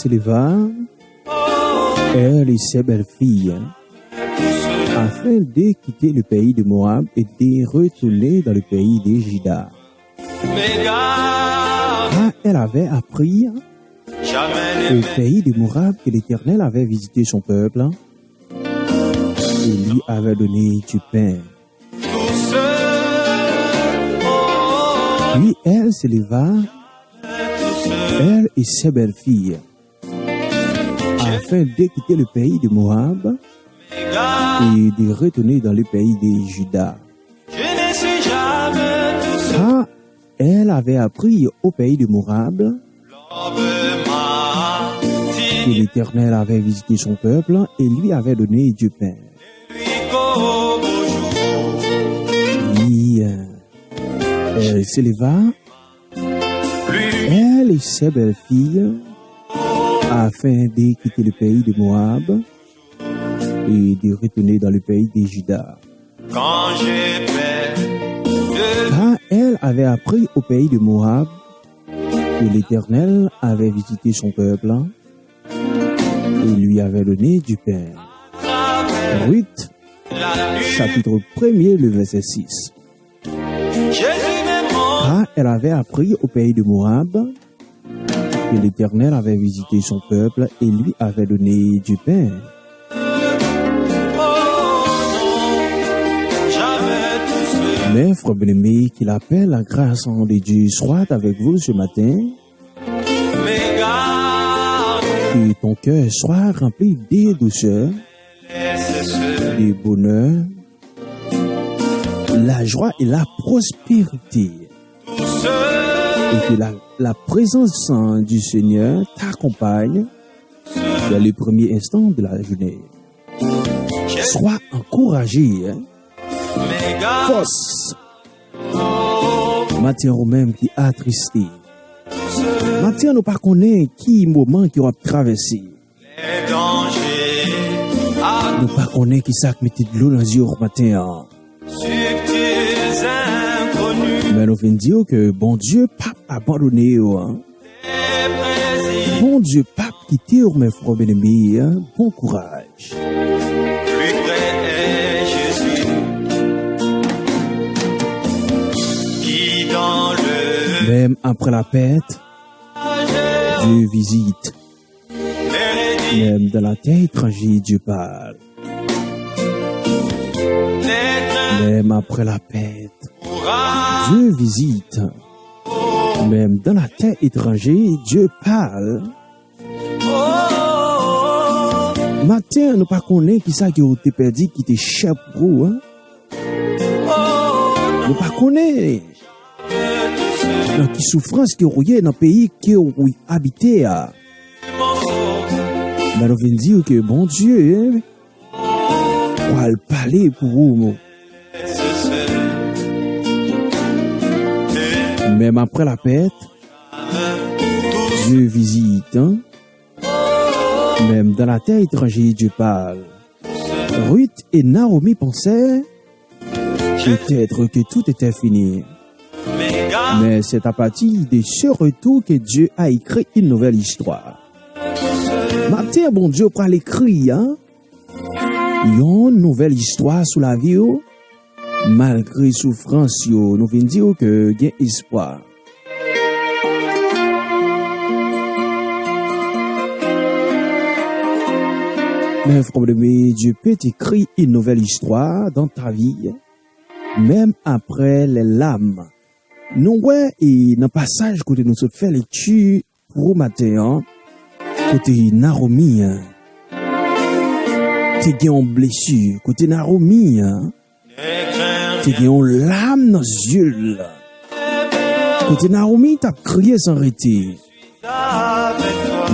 se leva, elle et ses belles-filles, afin de quitter le pays de Moab et de retourner dans le pays de Juda. Car elle avait appris au pays de Moab que l'Éternel avait visité son peuple et lui avait donné du pain. Puis elle se leva, elle et ses belles-filles, afin de quitter le pays de Moab et de retourner dans le pays de Juda. Car elle avait appris au pays de Moab que l'Éternel avait visité son peuple et lui avait donné du pain. Puis elle se leva, elle et ses belles-filles, afin de quitter le pays de Moab et de retourner dans le pays de Juda. Car elle avait appris au pays de Moab que l'Éternel avait visité son peuple et lui avait donné du pain. Ruth, chapitre 1er, le verset 6. Car elle avait appris au pays de Moab que l'Éternel avait visité son peuple et lui avait donné du pain. Mes frères bien-aimés, qu'il appelle la grâce de Dieu soit avec vous ce matin. Que ton cœur soit rempli de douceur, de bonheur, la joie et la prospérité. Et que la présence du Seigneur t'accompagne dans les premiers instants de la journée. Sois encouragé. Force. Matin ou même qui attristé. Matin nous pas connaît qui moment qui va traverser. Nous pas connaît qui ça mettait de l'eau dans les yeux matin. Mais nous venons dire que bon Dieu pas abandonné. Bon Dieu pas quitté mes frères bien-aimés. Bon courage. Même après la pète, Dieu visite. Même dans la terre étrangère, Dieu parle. Même après la pète, Dieu visite. Même dans la terre étrangère, Dieu parle. Matin, nous pas connaît qui ça qui a perdu, qui te cher pour vous. Nous pas connaît. Dans qui souffrance qui est dans le pays qui est habité. Mais nous venons dire que bon Dieu va parler pour vous. Même après la pète, Dieu visite. Même dans la terre étrangère, Dieu parle. Ruth et Naomi pensaient peut-être que tout était fini. Mais c'est à partir de ce retour que Dieu a écrit une nouvelle histoire. Matin, bon Dieu prend l'écrit, une nouvelle histoire sous la vie, malgré souffrance, nous venons dire que il y a espoir. Mais frère, Dieu peut écrire une nouvelle histoire dans ta vie, même après les larmes. Nous, et dans le passage, côté nous se fait lecture pour matin, côté Naomi, t'es en blessure, côté Naomi, t'es en larmes dans les yeux. Côté Naomi, t'as crié sans arrêter.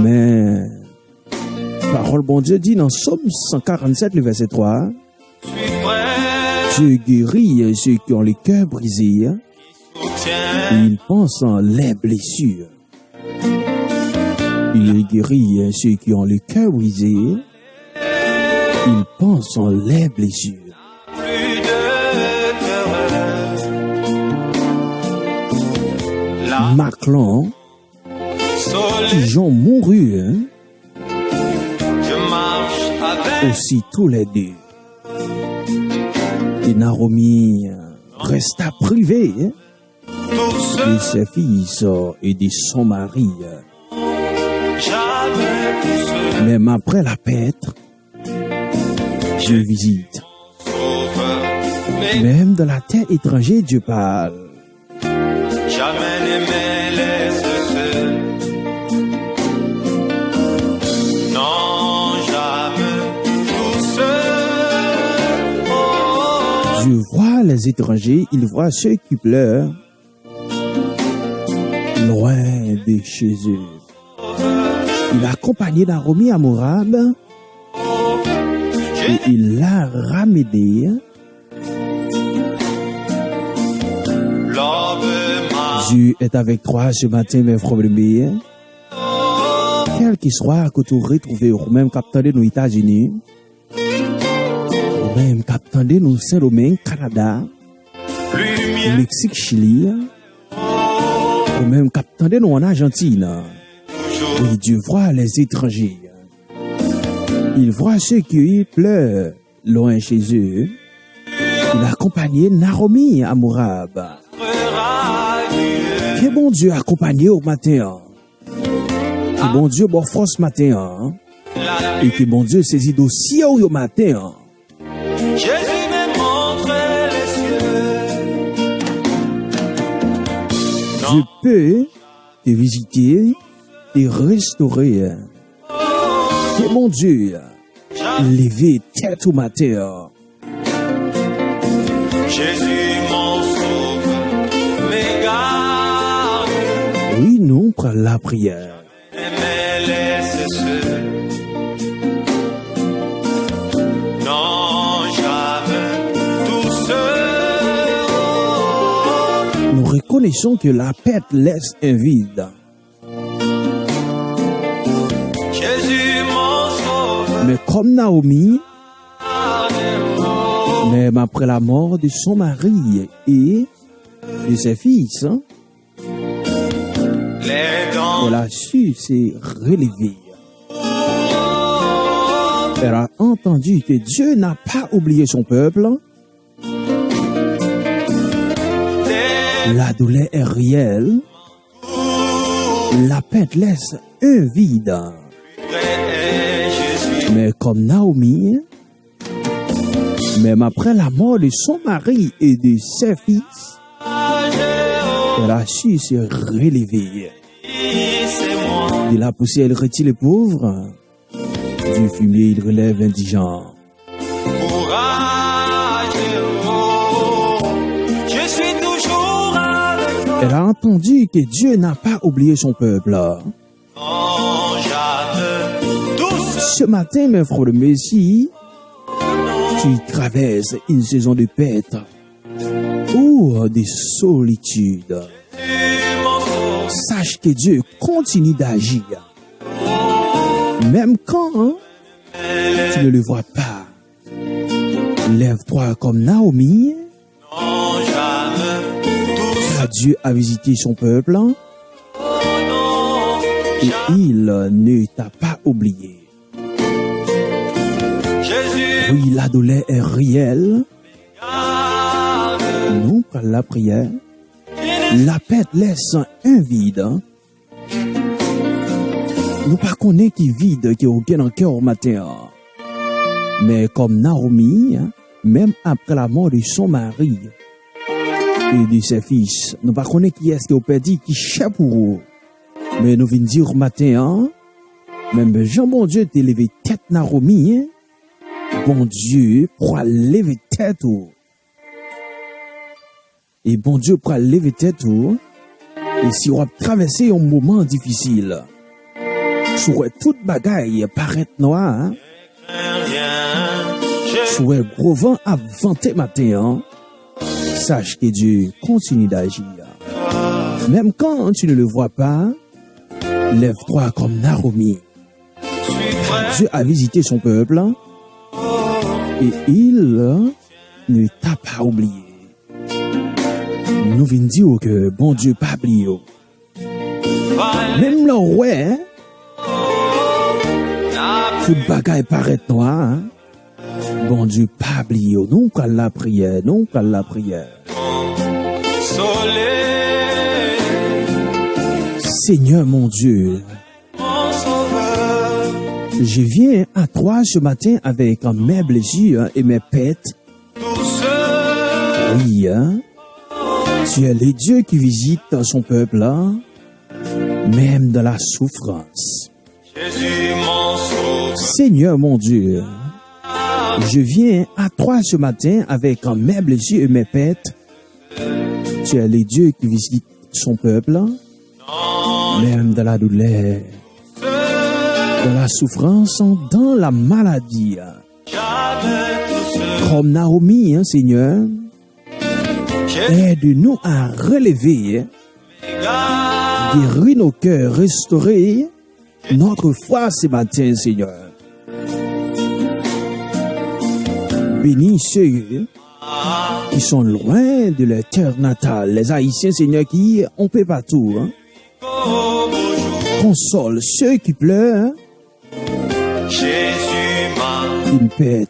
Mais, parole bon Dieu dit dans Psaume 147, le verset 3, Dieu guérit ceux qui ont le cœur brisé. Il pense en les blessures. Il guérit ceux qui ont le cœur brisé. Il pense en les blessures. Maclon, qui ont mouru, Aussitôt les deux. Et Naomi resta privée de ses fils et de son mari. Même après la pète, Dieu visite. Même dans la terre étrangère, Dieu parle. Jamais n'aimer laisse seul. Non, jamais tout seul. Oh. Dieu voit les étrangers, il voit ceux qui pleurent loin de chez eux. Il a accompagné Naomi à Moab et il l'a ramené. Dieu est avec toi ce matin, mes frères et quel qu'il soit que tu retrouves, ou même capitaine de nos États-Unis, ou même capitaine de nos Saint-Domingue, Canada, Mexique, Chili, ou même capitaine de nous en Argentine. Oui, Dieu voit les étrangers. Il voit ceux qui pleurent loin chez eux. Il a accompagné Naomi à Moab. Que bon Dieu accompagné au matin. Que bon Dieu bon force matin. Et que bon Dieu saisit dossier au matin. Jésus m'a montré les cieux. Dieu peut te visiter, te restaurer. Que bon Dieu lever tête au matin. Jésus m'en sauve, mais garde. Oui, nous prenons la prière. Et me laisse seul. Non, jamais tout seul. Nous reconnaissons que la pète laisse un vide. Jésus m'en sauve. Mais comme Naomi, même après la mort de son mari et de ses fils, elle a su se relever. Elle a entendu que Dieu n'a pas oublié son peuple. La douleur est réelle. La pète laisse un vide. Mais comme Naomi, même après la mort de son mari et de ses fils, elle a su se relever. De la poussière, elle retire les pauvres. Du fumier, il relève indigents. Je suis toujours avec toi. Elle a entendu que Dieu n'a pas oublié son peuple. Non, jamais tout seul. Ce matin, mes frères de Messie, tu traverses une saison de pète ou de solitude. Sache que Dieu continue d'agir. Même quand tu ne le vois pas. Lève-toi comme Naomi. Non, jamais tout seul. Car Dieu a visité son peuple Non, et il ne t'a pas oublié. Jésus Oui, la douleur est réelle. garde. Nous, par la prière, la pète laisse un vide. Nous pas connaît qui vide, qui est aucun dans le cœur au matin. Mais comme Naomi, même après la mort de son mari et de ses fils, nous pas connaît qui est-ce qui a perdu, qui cherche pour eux. Mais nous venons dire au matin, même Jean bon Dieu t'a levé tête Naomi, bon Dieu pourra lever tête ou. Et bon Dieu pourra lever tête ou. Et si on va traverser un moment difficile, sur toute bagaille paraît noir, sur gros vent à vanter matin, sache que Dieu continue d'agir. Même quand tu ne le vois pas, lève-toi comme Naomi. Dieu a visité son peuple et il ne t'a pas oublié. Nous venons dire que bon Dieu pas oublié. Même là, ouais, toute bagaille paraît noire, Bon Dieu, pas oublier, non qu'à la prière, non qu'à la prière. Soleil, Seigneur mon Dieu, mon sauveur, je viens à toi ce matin avec mes blessures et mes pètes. douceur, Oui, hein? Tu es le Dieu qui visite son peuple, hein? Même dans la souffrance. Jésus mon sauveur, Seigneur mon Dieu, je viens à toi ce matin avec mes blessures et mes pètes. Tu es le Dieu qui visite son peuple, hein? Même dans la douleur, dans la souffrance, dans la maladie. jamais douceur, Comme Naomi, hein, Seigneur, aide-nous à relever, guérir nos cœurs, restaurer notre foi ce matin, Seigneur. Bénis ceux qui sont loin de leur terre natale, les Haïtiens, Seigneur, qui ont peu partout. Hein. Console ceux qui pleurent, Jésus m'a une pète.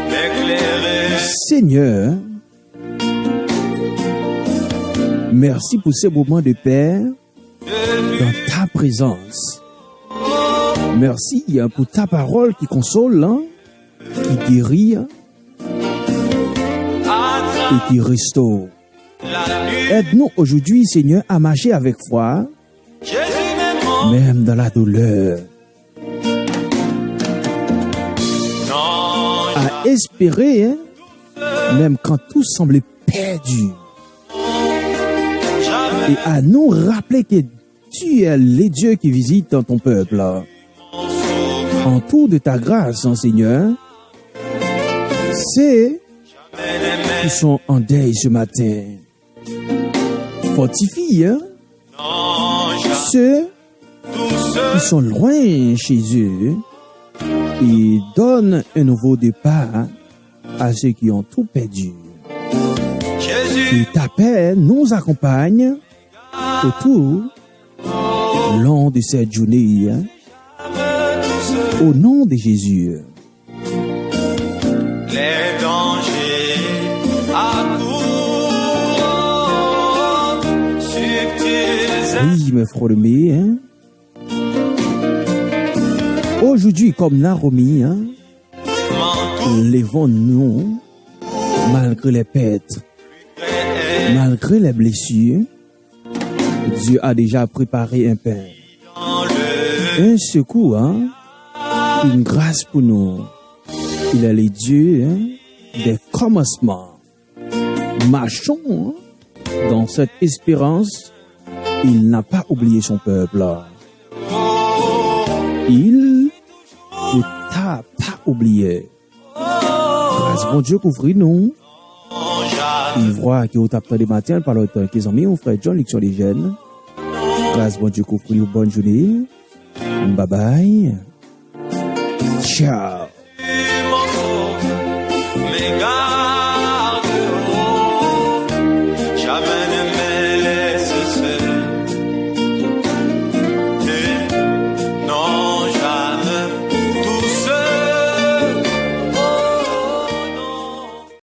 éclairé, Seigneur, merci pour ce moment de paix dans ta présence. Merci pour ta parole qui console, hein, qui guérit hein, et qui restaure. la nuit, Aide-nous aujourd'hui, Seigneur, à marcher avec foi, Jésus m'aimant, même dans la douleur, non, à espérer, hein, même quand tout semble perdu, jamais et à nous rappeler que tu es le Dieu qui visite dans ton peuple. Hein. Entoure de ta grâce, hein, Seigneur, c'est qui sont en deuil ce matin. Fortifie hein, non, jamais ceux qui douceur, sont loin chez eux et donne un nouveau départ à ceux qui ont tout perdu. Jésus, Que ta paix nous accompagne autour, long de cette journée, hein, au nom de Jésus. les dangers accourent, subtils Oui, mes frères aimés, hein. Aujourd'hui, comme Naomi, hein, m'entourent, levons-nous malgré les pètes, malgré les blessures. Dieu a déjà préparé un pain, un secours, hein, une grâce pour nous. Il est le Dieu hein, des commencements. Marchons hein, dans cette espérance. Il n'a pas oublié son peuple. Il ne t'a pas oublié. Grâce bon Dieu couvre-nous. Il voit que vous tapez des matins par le temps qu'ils ont mis au frère John, l'élection des jeunes. Grâce bon Dieu couvre-nous. Bonne journée. Bye bye. Ciao.